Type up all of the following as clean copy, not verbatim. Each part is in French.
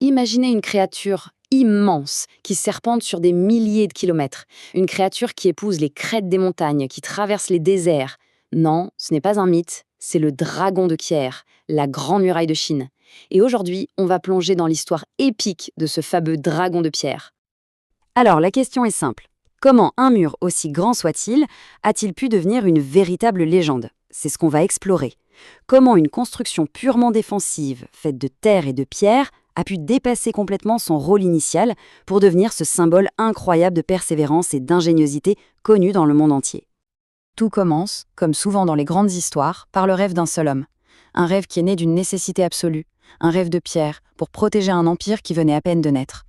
Imaginez une créature immense qui serpente sur des milliers de kilomètres. Une créature qui épouse les crêtes des montagnes, qui traverse les déserts. Non, ce n'est pas un mythe, c'est le dragon de pierre, la grande muraille de Chine. Et aujourd'hui, on va plonger dans l'histoire épique de ce fameux dragon de pierre. Alors, la question est simple. Comment un mur, aussi grand soit-il, a-t-il pu devenir une véritable légende? C'est ce qu'on va explorer. Comment une construction purement défensive, faite de terre et de pierre, a pu dépasser complètement son rôle initial pour devenir ce symbole incroyable de persévérance et d'ingéniosité connu dans le monde entier. Tout commence, comme souvent dans les grandes histoires, par le rêve d'un seul homme. Un rêve qui est né d'une nécessité absolue, un rêve de pierre, pour protéger un empire qui venait à peine de naître.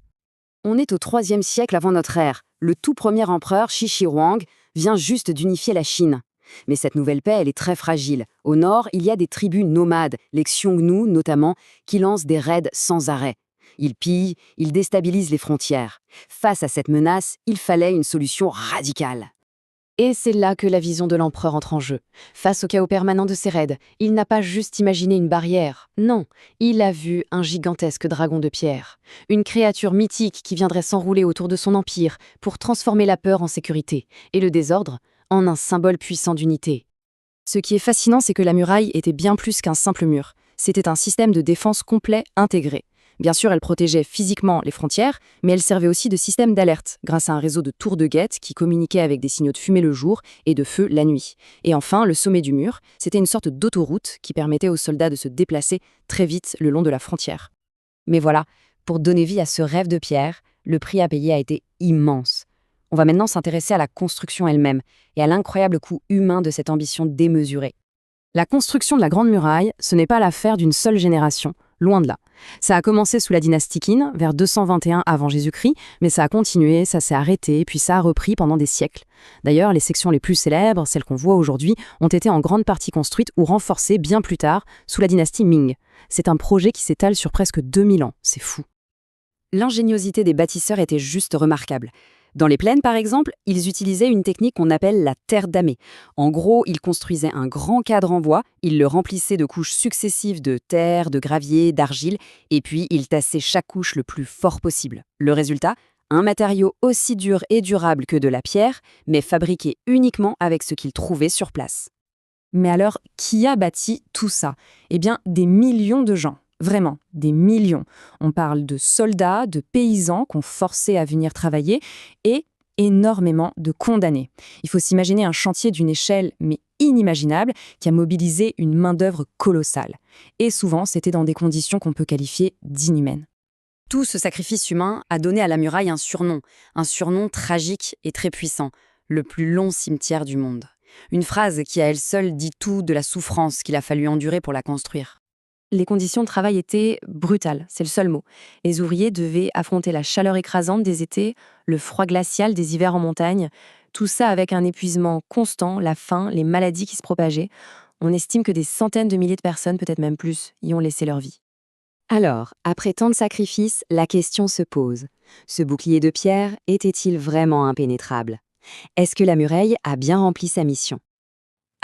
On est au IIIe siècle avant notre ère. Le tout premier empereur, Shi Shi Huang, vient juste d'unifier la Chine. Mais cette nouvelle paix, elle est très fragile. Au nord, il y a des tribus nomades, les Xiongnu notamment, qui lancent des raids sans arrêt. Ils pillent, ils déstabilisent les frontières. Face à cette menace, il fallait une solution radicale. Et c'est là que la vision de l'empereur entre en jeu. Face au chaos permanent de ces raids, il n'a pas juste imaginé une barrière. Non, il a vu un gigantesque dragon de pierre. Une créature mythique qui viendrait s'enrouler autour de son empire pour transformer la peur en sécurité et le désordre en un symbole puissant d'unité. Ce qui est fascinant, c'est que la muraille était bien plus qu'un simple mur. C'était un système de défense complet intégré. Bien sûr, elle protégeait physiquement les frontières, mais elle servait aussi de système d'alerte, grâce à un réseau de tours de guette qui communiquaient avec des signaux de fumée le jour et de feu la nuit. Et enfin, le sommet du mur, c'était une sorte d'autoroute qui permettait aux soldats de se déplacer très vite le long de la frontière. Mais voilà, pour donner vie à ce rêve de pierre, le prix à payer a été immense. On va maintenant s'intéresser à la construction elle-même et à l'incroyable coût humain de cette ambition démesurée. La construction de la Grande Muraille, ce n'est pas l'affaire d'une seule génération, loin de là. Ça a commencé sous la dynastie Qin, vers 221 avant Jésus-Christ, mais ça a continué, ça s'est arrêté, puis ça a repris pendant des siècles. D'ailleurs, les sections les plus célèbres, celles qu'on voit aujourd'hui, ont été en grande partie construites ou renforcées bien plus tard, sous la dynastie Ming. C'est un projet qui s'étale sur presque 2000 ans, c'est fou. L'ingéniosité des bâtisseurs était juste remarquable. Dans les plaines, par exemple, ils utilisaient une technique qu'on appelle la terre damée. En gros, ils construisaient un grand cadre en bois, ils le remplissaient de couches successives de terre, de gravier, d'argile, et puis ils tassaient chaque couche le plus fort possible. Le résultat, un matériau aussi dur et durable que de la pierre, mais fabriqué uniquement avec ce qu'ils trouvaient sur place. Mais alors, qui a bâti tout ça? Eh bien, des millions de gens. Vraiment, des millions. On parle de soldats, de paysans qu'on forçait à venir travailler et énormément de condamnés. Il faut s'imaginer un chantier d'une échelle mais inimaginable qui a mobilisé une main-d'œuvre colossale. Et souvent, c'était dans des conditions qu'on peut qualifier d'inhumaines. Tout ce sacrifice humain a donné à la muraille un surnom tragique et très puissant, le plus long cimetière du monde. Une phrase qui à elle seule dit tout de la souffrance qu'il a fallu endurer pour la construire. Les conditions de travail étaient brutales, c'est le seul mot. Les ouvriers devaient affronter la chaleur écrasante des étés, le froid glacial des hivers en montagne, tout ça avec un épuisement constant, la faim, les maladies qui se propageaient. On estime que des centaines de milliers de personnes, peut-être même plus, y ont laissé leur vie. Alors, après tant de sacrifices, la question se pose. Ce bouclier de pierre était-il vraiment impénétrable? Est-ce que la muraille a bien rempli sa mission?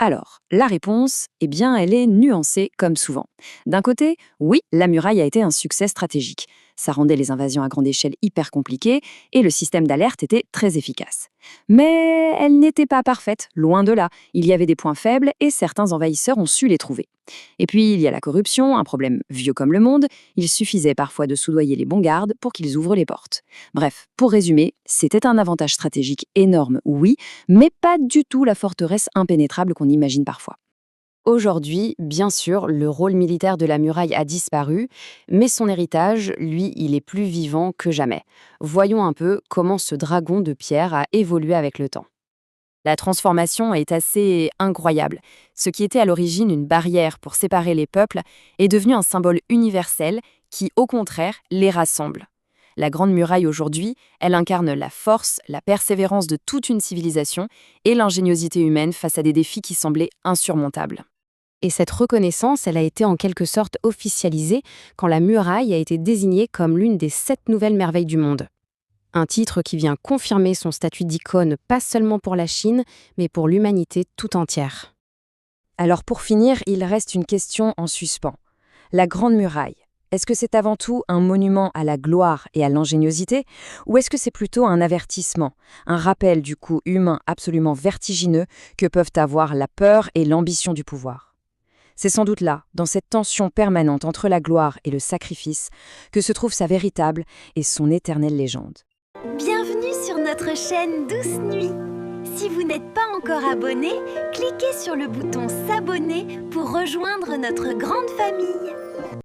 Alors, la réponse, eh bien, elle est nuancée comme souvent. D'un côté, oui, la muraille a été un succès stratégique. Ça rendait les invasions à grande échelle hyper compliquées et le système d'alerte était très efficace. Mais elle n'était pas parfaite, loin de là. Il y avait des points faibles et certains envahisseurs ont su les trouver. Et puis, il y a la corruption, un problème vieux comme le monde. Il suffisait parfois de soudoyer les bons gardes pour qu'ils ouvrent les portes. Bref, pour résumer, c'était un avantage stratégique énorme, oui, mais pas du tout la forteresse impénétrable qu'on imagine parfois. Aujourd'hui, bien sûr, le rôle militaire de la muraille a disparu, mais son héritage, lui, il est plus vivant que jamais. Voyons un peu comment ce dragon de pierre a évolué avec le temps. La transformation est assez incroyable. Ce qui était à l'origine une barrière pour séparer les peuples est devenu un symbole universel qui, au contraire, les rassemble. La Grande Muraille aujourd'hui, elle incarne la force, la persévérance de toute une civilisation et l'ingéniosité humaine face à des défis qui semblaient insurmontables. Et cette reconnaissance, elle a été en quelque sorte officialisée quand la muraille a été désignée comme l'une des 7 nouvelles merveilles du monde. Un titre qui vient confirmer son statut d'icône pas seulement pour la Chine, mais pour l'humanité tout entière. Alors pour finir, il reste une question en suspens. La Grande Muraille, Est-ce que c'est avant tout un monument à la gloire et à l'ingéniosité, ou est-ce que c'est plutôt un avertissement, un rappel du coût humain absolument vertigineux que peuvent avoir la peur et l'ambition du pouvoir? C'est sans doute là, dans cette tension permanente entre la gloire et le sacrifice, que se trouve sa véritable et son éternelle légende. Bienvenue sur notre chaîne Douce Nuit. Si vous n'êtes pas encore abonné, cliquez sur le bouton s'abonner pour rejoindre notre grande famille.